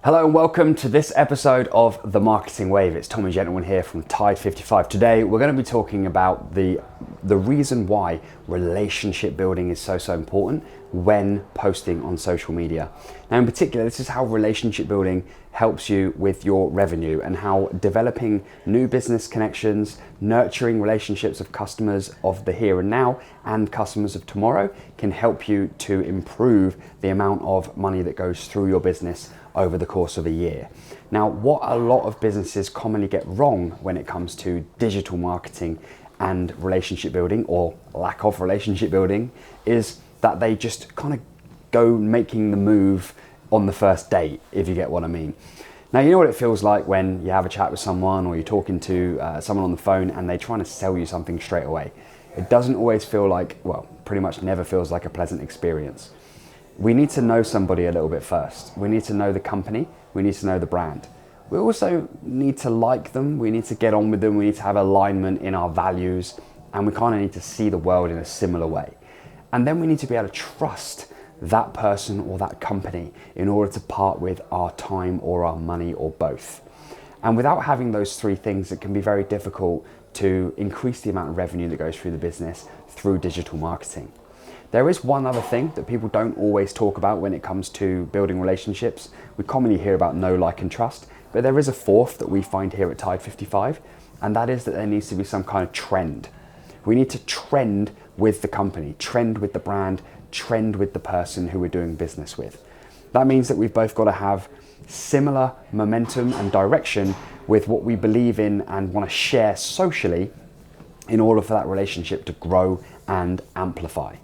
Hello and welcome to this episode of The Marketing Wave. It's Tommy Gentleman here from Tide55. Today we're going to be talking about the reason why relationship building is so important when posting on social media. Now in particular, this is how relationship building helps you with your revenue and how developing new business connections, nurturing relationships of customers of the here and now and customers of tomorrow can help you to improve the amount of money that goes through your business over the course of a year. Now, what a lot of businesses commonly get wrong when it comes to digital marketing and relationship building, or lack of relationship building, is that they just kind of go making the move on the first date, if you get what I mean. Now, you know what it feels like when you have a chat with someone or you're talking to someone on the phone and they're trying to sell you something straight away. It doesn't always feel like, well, pretty much never feels like a pleasant experience. We need to know somebody a little bit first. We need to know the company. We need to know the brand. We also need to like them. We need to get on with them. We need to have alignment in our values, and we kind of need to see the world in a similar way. And then we need to be able to trust that person or that company in order to part with our time or our money or both. And without having those three things, it can be very difficult to increase the amount of revenue that goes through the business through digital marketing. There is one other thing that people don't always talk about when it comes to building relationships. We commonly hear about know, like, and trust, but there is a fourth that we find here at Tide55, and that is that there needs to be some kind of trend. We need to trend with the company, trend with the brand, trend with the person who we're doing business with. That means that we've both got to have similar momentum and direction with what we believe in and want to share socially in order for that relationship to grow and amplify.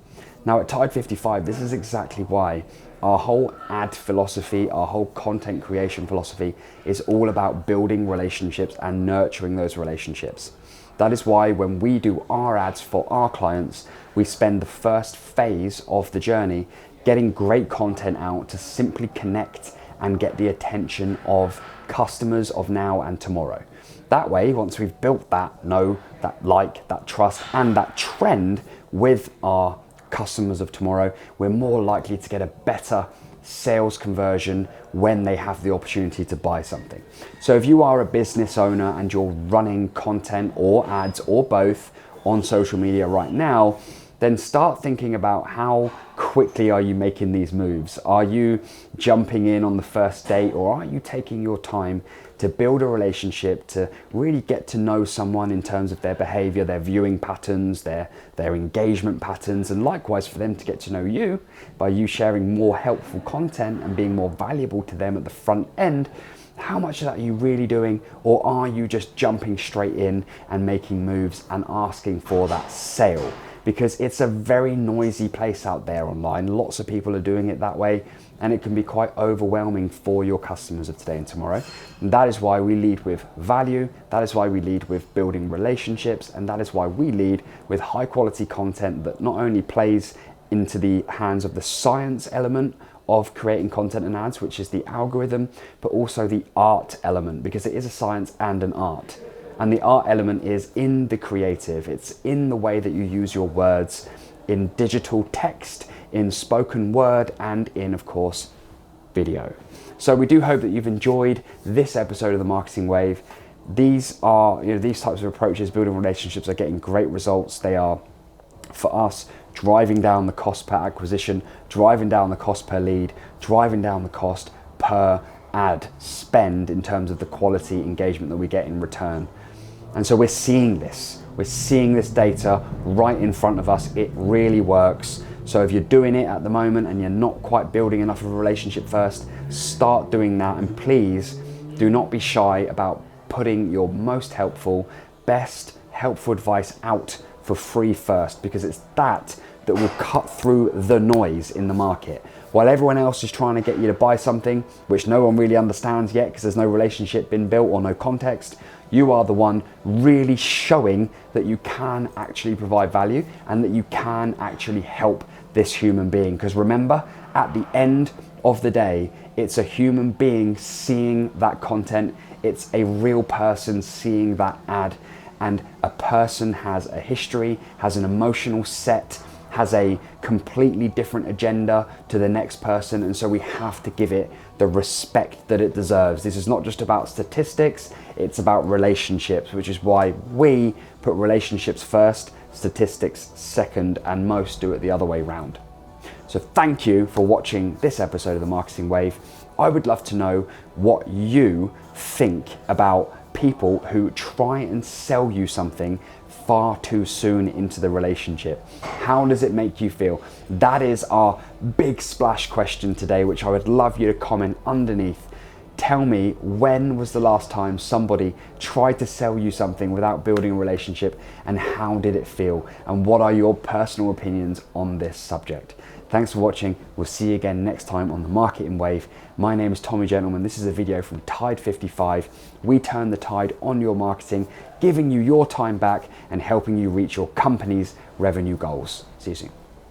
Now at Tide55, this is exactly why our whole ad philosophy, our whole content creation philosophy is all about building relationships and nurturing those relationships. That is why when we do our ads for our clients, we spend the first phase of the journey getting great content out to simply connect and get the attention of customers of now and tomorrow. That way, once we've built that know, that like, that trust, and that trend with our customers of tomorrow, we're more likely to get a better sales conversion when they have the opportunity to buy something. So if you are a business owner and you're running content or ads or both on social media right now, then start thinking about how quickly are you making these moves? Are you jumping in on the first date, or are you taking your time to build a relationship, to really get to know someone in terms of their behavior, their viewing patterns, their engagement patterns, and likewise for them to get to know you by you sharing more helpful content and being more valuable to them at the front end? How much of that are you really doing, or are you just jumping straight in and making moves and asking for that sale? Because it's a very noisy place out there online. Lots of people are doing it that way, and it can be quite overwhelming for your customers of today and tomorrow. And that is why we lead with value. That is why we lead with building relationships. And that is why we lead with high quality content that not only plays into the hands of the science element of creating content and ads, which is the algorithm, but also the art element, because it is a science and an art. And the art element is in the creative. It's in the way that you use your words in digital text, in spoken word, and in, of course, video. So we do hope that you've enjoyed this episode of The Marketing Wave. These types of approaches, building relationships, are getting great results. They are, for us, driving down the cost per acquisition, driving down the cost per lead, driving down the cost per ad spend in terms of the quality engagement that we get in return. And so we're seeing this. We're seeing this data right in front of us. It really works. So if you're doing it at the moment and you're not quite building enough of a relationship first, start doing that. And please do not be shy about putting your most helpful, best helpful advice out for free first, because it's that will cut through the noise in the market. While everyone else is trying to get you to buy something, which no one really understands yet because there's no relationship been built or no context, you are the one really showing that you can actually provide value and that you can actually help this human being. Because remember, at the end of the day, it's a human being seeing that content. It's a real person seeing that ad, and a person has a history, has an emotional set, has a completely different agenda to the next person, and so we have to give it the respect that it deserves. This is not just about statistics, it's about relationships, which is why we put relationships first, statistics second, and most do it the other way round. So thank you for watching this episode of The Marketing Wave. I would love to know what you think about people who try and sell you something far too soon into the relationship. How does it make you feel? That is our big splash question today, which I would love you to comment underneath. Tell me, when was the last time somebody tried to sell you something without building a relationship, and how did it feel? And what are your personal opinions on this subject? Thanks for watching. We'll see you again next time on The Marketing Wave. My name is Tommy Gentleman. This is a video from Tide 55. We turn the tide on your marketing, giving you your time back and helping you reach your company's revenue goals. See you soon.